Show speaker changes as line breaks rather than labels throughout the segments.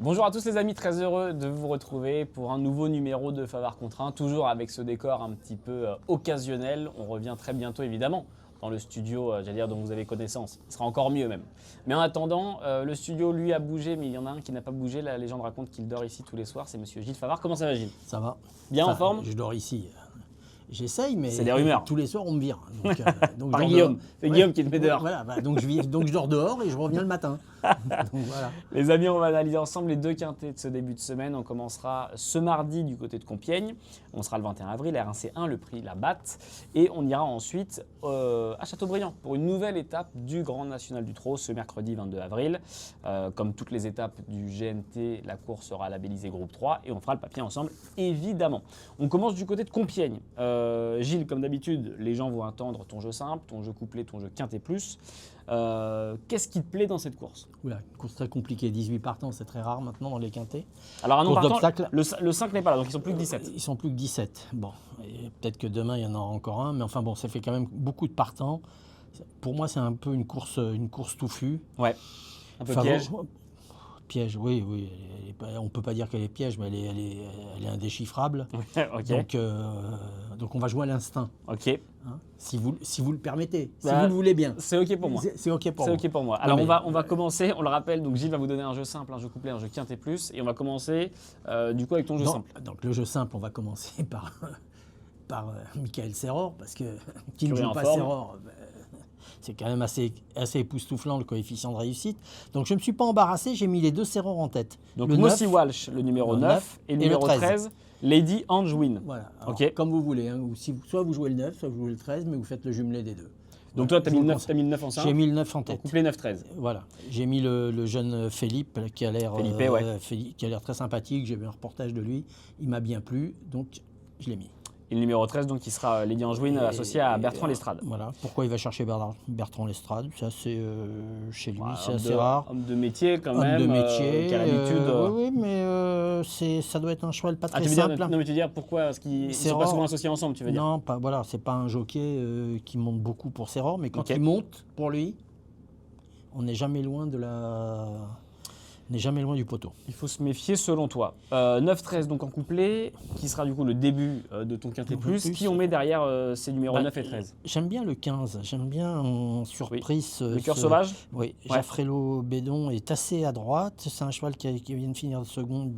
Bonjour à tous les amis, très heureux de vous retrouver pour un nouveau numéro de Favard contre 1, toujours avec ce décor un petit peu occasionnel. On revient très bientôt évidemment dans le studio, j'allais dire, dont vous avez connaissance. Il sera encore mieux même. Mais en attendant, le studio lui a bougé, mais il y en a un qui n'a pas bougé. La légende raconte qu'il dort ici tous les soirs, c'est monsieur Gilles Favard. Comment ça va Gilles?
Ça va.
Bien en forme?
Je dors ici. J'essaye, mais
c'est des rumeurs.
Tous les soirs on me vire. Donc
Par Guillaume, c'est Guillaume qui te met dehors.
Voilà, donc je dors dehors et je reviens le matin. Donc, voilà.
Les amis, on va analyser ensemble les deux quintés de ce début de semaine. On commencera ce mardi du côté de Compiègne. On sera le 21 avril, RNC1, le prix La Batte. Et on ira ensuite à Châteaubriand pour une nouvelle étape du Grand National du Trot ce mercredi 22 avril. Comme toutes les étapes du GNT, la course sera labellisée groupe 3 et on fera le papier ensemble, évidemment. On commence du côté de Compiègne. Gilles, comme d'habitude, les gens vont attendre ton jeu simple, ton jeu couplé, ton jeu quinté plus. Qu'est-ce qui te plaît dans cette course?
Oula, course très compliquée, 18 partants, c'est très rare maintenant dans les quintés.
Alors un nom
Course
partant, le 5 n'est pas là, donc ils sont plus que 17.
Ils sont plus que 17. Bon, peut-être que demain il y en aura encore un, mais enfin bon, ça fait quand même beaucoup de partants. Pour moi, c'est un peu une course touffue.
Ouais, un peu piège.
Piège, oui. On ne peut pas dire qu'elle est piège, mais elle est indéchiffrable.
Okay.
Donc on va jouer à l'instinct.
Ok.
Hein, si vous le permettez, si
Bah,
vous le voulez bien.
C'est ok pour moi.
C'est ok pour
C'est
moi.
ok pour moi. Alors on va commencer, on le rappelle, donc Gilles va vous donner un jeu simple, un jeu couplé, un jeu quinté plus, et on va commencer du coup avec ton jeu simple.
Donc le jeu simple, on va commencer par Michael Serror, parce que qui ne joue pas Serror, c'est quand même assez époustouflant le coefficient de réussite. Donc je ne me suis pas embarrassé, j'ai mis les deux Serror en tête.
Donc Mossy Walsh, le numéro 9, et le numéro 13, Lady Angewin.
Voilà, alors,
okay.
Comme vous voulez, hein, soit vous jouez le 9, soit vous jouez le 13, mais vous faites le jumelé des deux.
Donc toi, tu as mis le 9 en simple?
J'ai mis le 9 en tête.
Couplé 9-13.
Voilà. J'ai mis le jeune Philippe qui a l'air très sympathique. J'ai vu un reportage de lui. Il m'a bien plu, donc je l'ai mis.
Et le numéro 13, donc, qui sera Lady Angewin associé à Bertrand Lestrade.
Voilà. Pourquoi il va chercher Bertrand Lestrade? C'est assez, chez lui, c'est assez rare.
Homme de métier quand même.
Homme de métier.
Qui a l'habitude.
Oui, mais ça doit être un cheval pas très
tu veux
simple.
Dire, non, mais tu veux dire pourquoi? Parce qu'ils ne sont pas souvent associés ensemble, tu veux dire?
Non, voilà, c'est pas un jockey qui monte beaucoup pour Serror, mais quand il monte pour lui, on n'est jamais loin du poteau.
Il faut se méfier selon toi. 9-13 donc en couplet, qui sera du coup le début de ton quintet plus. Qui on met derrière ces numéros 9 et 13?
J'aime bien le 15, j'aime bien en surprise.
Oui. Le cœur sauvage?
Oui, ouais. Jaffrello Bédon est assez à droite. C'est un cheval qui vient de finir seconde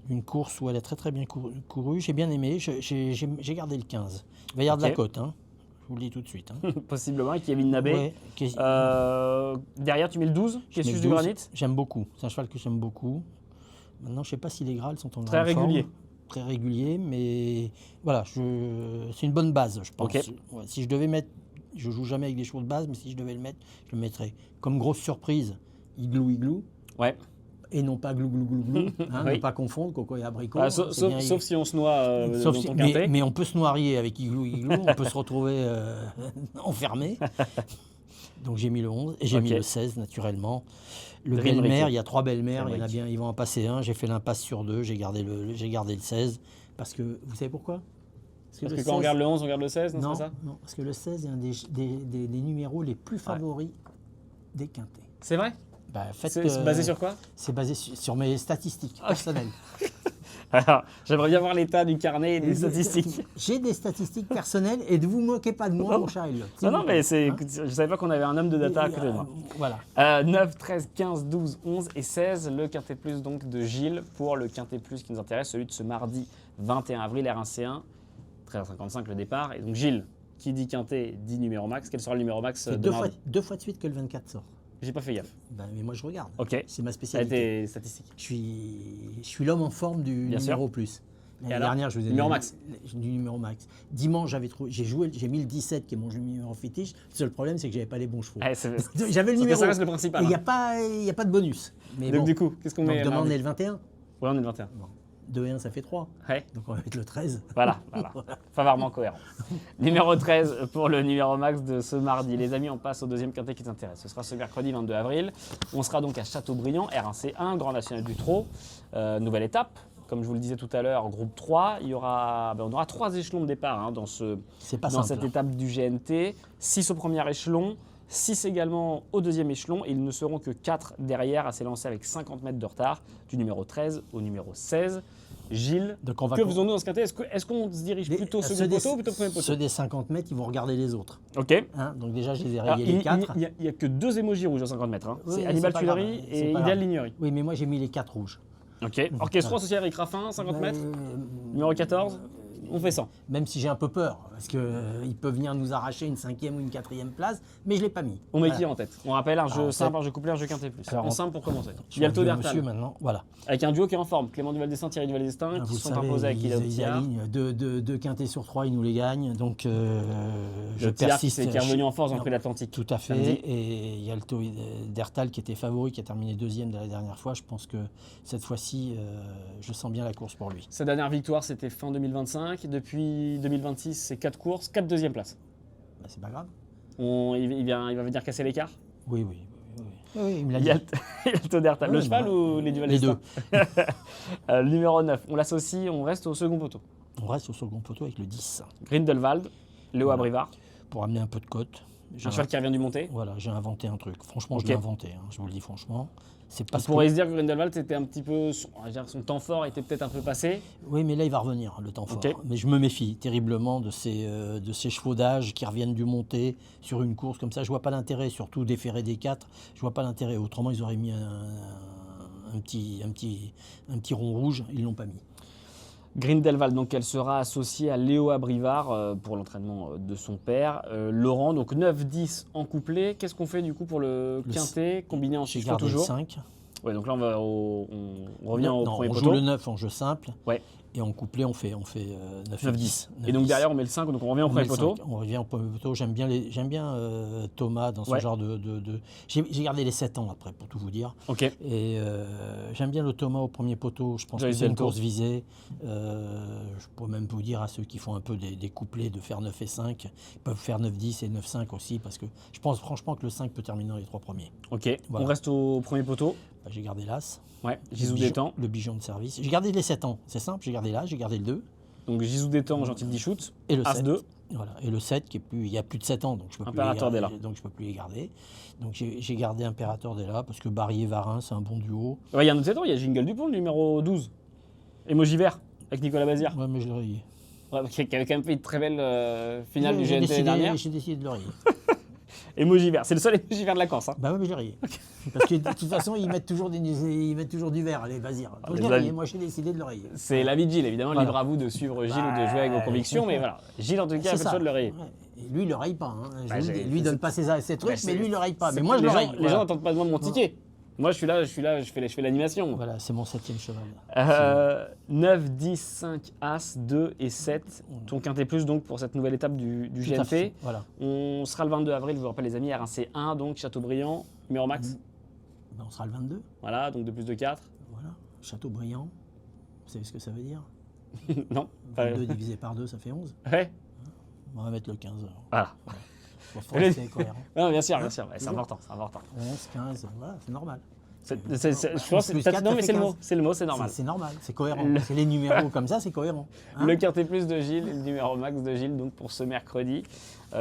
d'une course où elle a très très bien couru. J'ai bien aimé, j'ai gardé le 15. Il va y avoir de la cote, hein. Je vous le dis tout de suite. Hein.
Possiblement, avec Kevin Nabé. Derrière, tu mets le 12, qui est du granit?
J'aime beaucoup. C'est un cheval que j'aime beaucoup. Maintenant, je ne sais pas si les Grâles sont en
très régulier.
Très régulier, mais voilà, c'est une bonne base, je pense.
Okay.
Ouais, si je devais mettre, je joue jamais avec des chevaux de base, mais si je devais le mettre, je le mettrais. Comme grosse surprise, Igloo. Ouais. Et non pas glou, hein, ne pas confondre coco et abricot.
Sauf si on se noie dans ton quintet.
Mais on peut se noirier avec Igloo, on peut se retrouver enfermé. Donc j'ai mis le 11 et j'ai mis le 16 naturellement. Le belle-mère, il y a 3 belles-mères, il y en a bien, ils vont en passer un. J'ai fait l'impasse sur 2, j'ai gardé le 16 parce que vous savez pourquoi?
Parce que quand on regarde le 11, on regarde le 16, non, c'est ça?
Non, parce que le 16 est un des numéros les plus favoris des quintets.
C'est vrai?
C'est
basé sur quoi?
C'est basé sur mes statistiques personnelles.
Alors, j'aimerais bien voir l'état du carnet et des statistiques.
J'ai des statistiques personnelles et ne vous moquez pas de moi, mon cher Elliot.
Non, mais je ne savais pas qu'on avait un homme de data à côté de moi.
Voilà.
9, 13, 15, 12, 11 et 16, le quintet plus donc de Gilles pour le quintet plus qui nous intéresse, celui de ce mardi 21 avril, RNC1, 13h55 le départ. Et donc Gilles, qui dit quintet, dit numéro max. Quel sera le numéro max de mardi?
Deux fois de suite que le 24 sort.
J'ai pas fait gaffe.
Mais moi je regarde.
Ok.
C'est ma spécialité.
Tes statistiques.
Je suis l'homme en forme du numéro plus.
L'année dernière, je vous ai dit
du numéro max. Dimanche, j'ai mis le 17 qui est mon numéro fétiche. Le seul problème, c'est que j'avais pas les bons chevaux. J'avais le numéro.
Ça reste le principal.
Il n'y a pas de bonus.
Mais donc du coup, qu'est-ce qu'on met?
Demain, on est le 21.
Ouais, on est le 21.
Bon. 2 et 1, ça fait 3.
Ouais.
Donc on va mettre le 13.
Voilà. Favarement cohérent. Numéro 13 pour le numéro max de ce mardi. Les amis, on passe au deuxième quintet qui t'intéresse. Ce sera ce mercredi 22 avril. On sera donc à Châteaubriand, RNC1, Grand National du Trot. Nouvelle étape. Comme je vous le disais tout à l'heure, groupe 3, on aura 3 échelons de départ dans cette étape du GNT. 6 au premier échelon, 6 également au deuxième échelon. Et ils ne seront que 4 derrière à s'élancer avec 50 mètres de retard du numéro 13 au numéro 16. Gilles, que faisons-nous dans ce quintet? Est-ce qu'on se dirige plutôt au second poteau ou plutôt au premier poteau?
Ceux des 50 mètres, ils vont regarder les autres.
Ok.
Hein, donc déjà, je les ai rayés les 4.
Il n'y a que 2 émojis rouges à 50 mètres. Hein.
Oui,
c'est
mais
Hannibal
c'est pas
Tuileries
grave,
et
c'est pas
Ideal
grave.
Lignery.
Oui, mais moi, j'ai mis les 4 rouges.
Ok. Orchestro associé avec Raffin, 50 mètres. Numéro 14, on fait 100.
Même si j'ai un peu peur, parce qu'ils peuvent venir nous arracher une 5e ou une 4e place, mais je ne l'ai pas mis.
On met
Voilà.
qui en tête? On rappelle un jeu
en
simple,
tête-
un jeu couplé, un jeu quintet plus.
Alors,
En simple pour commencer.
Je
Yalto
suis un vieux monsieur
Dertal.
maintenant, voilà.
Avec un duo qui est en forme. Clément Duval-Destin, Thierry Duval-Destin, qui
Vous
se sont
savez,
imposés avec Ida
ils
Optiar.
alignent 2 quintés sur 3, ils nous les gagnent. Donc je
Le Tiar qui
persiste.
est revenu en force dans le prix de l'Atlantique.
Tout à fait.
Samedi.
Et il y a le Dertal qui était favori, qui a terminé 2e de la dernière fois. Je pense que cette fois-ci, je sens bien la course pour lui.
Sa dernière victoire, c'était fin 2025. Depuis 2026, c'est 4 courses, 4 deuxième places.
Bah, c'est pas grave.
Il va venir casser l'écart.
Oui, il me l'a dit.
Yalto Dertal.
Oui,
Le cheval
bah,
ou les
Les
Duval-Destin?
deux.
Numéro 9, on l'associe, on reste au second poteau.
On reste au second poteau avec le 10
Grindelwald, Léo
Voilà.
Abrivard.
pour amener un peu de cote.
Un cheval qui revient du monté.
Voilà, j'ai inventé un truc. Franchement,
Ok.
je l'ai inventé, hein, je vous le dis franchement. C'est
On
parce
pourrait
que...
se dire que Grindelwald, c'était un petit peu. On va dire que son temps fort était peut-être un peu passé.
Oui, mais là, il va revenir, le temps fort.
Ok.
Mais je me méfie terriblement de ces chevaux d'âge qui reviennent du monté sur une course comme ça. Je vois pas l'intérêt, surtout déférer des 4. Je vois pas l'intérêt. Autrement, ils auraient mis un petit rond rouge. Ils l'ont pas mis.
Grindelwald, donc elle sera associée à Léo Abrivard pour l'entraînement de son père. Laurent, donc 9-10 en couplet. Qu'est-ce qu'on fait du coup pour le quintet combiné en
J'ai
chiffre
gardé le
toujours?
5.
Ouais, donc là on revient au
Non,
premier
on
poteau.
joue le 9 en jeu simple.
Ouais.
Et en couplet, on fait 9
9-10. Et donc derrière on met le 5, donc on revient au
on met
premier
le
poteau.
5. On revient au premier poteau. J'aime bien, Thomas dans ce
Ouais.
genre de... J'ai gardé les 7 ans après, pour tout vous dire.
Ok.
Et j'aime bien le Thomas au premier poteau. Je pense
J'avais
que c'est une
bientôt.
course visée. Je pourrais même vous dire à ceux qui font un peu des couplets de faire 9 et 5. Ils peuvent faire 9-10 et 9-5 aussi. Parce que je pense franchement que le 5 peut terminer dans les 3 premiers.
Ok.
Voilà.
On reste au premier poteau.
Bah, j'ai gardé l'As.
Ouais. Gisou
Le bijon-
Détend.
Le bijon de service. J'ai gardé les 7 ans. C'est simple. J'ai gardé l'As, j'ai gardé le 2.
Donc Gisou Détend, Gentil Dichout.
Et le 7.
As 2.
Voilà. Et le 7 qui est plus, il y a plus de 7 ans, donc je peux
Impérator
plus les
Della.
garder, donc je peux plus les garder. Donc j'ai gardé Impérator Della parce que Barrier Varin c'est un bon duo.
Ouais, il y a un autre Détend, il y a Jingle Dupont, le numéro 12. Emoji vert avec Nicolas Bazir.
Ouais, mais je l'ai rayé.
Ouais, qui avait quand même fait une très belle finale du GNT l'année dernière.
J'ai décidé de le rayer.
Emoji vert, c'est le seul emoji vert de la course. Hein.
Bah ouais, mais je l'ai rayé. Parce que de toute façon ils mettent toujours du vert, les Bazir. Donc je l'ai
les
rayé.
amis.
Moi j'ai décidé de le rayer.
C'est la vie de Gilles, évidemment.
Voilà.
Libre à vous de suivre Gilles ou de jouer avec vos convictions, mais voilà. Gilles, en tout cas, a fait le choix de le rayer.
Ouais. Et lui il le raye pas. Hein.
Bah,
Lui il donne pas ses trucs, mais lui il le raye pas. Mais moi je
les
le
gens,
raye.
les gens n'attendent pas de moi mon ticket. Moi, je suis là, je fais l'animation.
Voilà, c'est mon 7e cheval.
9, 10, 5, As, 2 et 7. Ton quintet plus donc pour cette nouvelle étape du
Tout à fait.
GNT.
Voilà.
On sera le 22 avril, je vous rappelle les amis, RNC 1, donc Châteaubriand, numéro max.
Ben, on sera le 22.
Voilà, donc de plus de 4.
Voilà. Châteaubriand. Vous savez ce que ça veut dire?
Non.
22 divisé par 2, ça fait 11.
Ouais.
On va mettre le 15.
Voilà.
Pour rester cohérent.
Non, bien sûr, ouais, c'est important, c'est important.
11, 15, voilà, c'est normal.
Je pense que
Plus
c'est
quatre,
non,
ça
mais
fait
c'est le
15.
mot, c'est le mot, c'est normal.
C'est normal, c'est cohérent. C'est les numéros comme ça, c'est cohérent. Hein?
Le quintet plus de Gilles, le numéro max de Gilles, donc pour ce mercredi.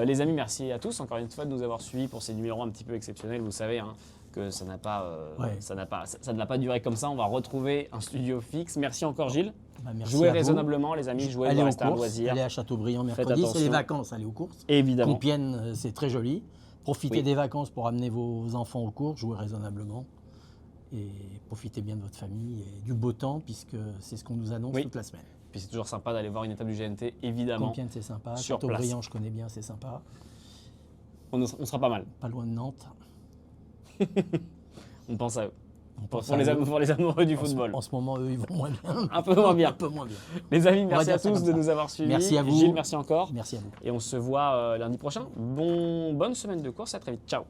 Les amis, merci à tous encore une fois de nous avoir suivis pour ces numéros un petit peu exceptionnels. Vous savez hein, que ça n'a pas,
Ouais.
ça ne l'a pas duré comme ça. On va retrouver un studio fixe. Merci encore Gilles.
Bah, merci
Jouez
à vous.
raisonnablement, les amis. Jouez,
Allez
vous
aux
restez à
courses,
loisir.
allez à Châteaubriand
Faites
mercredi, c'est
attention.
les vacances, allez aux courses.
Évidemment.
Compiègne, c'est très joli. Profitez
Oui.
des vacances pour amener vos enfants aux courses, jouez raisonnablement. Et profitez bien de votre famille et du beau temps, puisque c'est ce qu'on nous annonce
Oui.
toute la semaine.
Puis c'est toujours sympa d'aller voir une étape du GNT, évidemment.
Compiègne, c'est sympa.
Sur
Châteaubriand, je connais bien, c'est sympa.
On sera pas mal.
Pas loin de Nantes.
On pense à eux.
On
Pour,
pense
pour
à
les,
eux.
pour les amoureux du
En ce-
football.
En ce moment, eux, ils vont moins bien.
Un peu moins bien.
Un peu moins bien.
Les amis,
va
merci
dire
à
ça
tous
comme
de
ça.
nous avoir suivis.
Merci à vous.
Gilles, merci encore.
Merci à vous.
Et on se voit lundi prochain. Bonne semaine de course, à très vite. Ciao.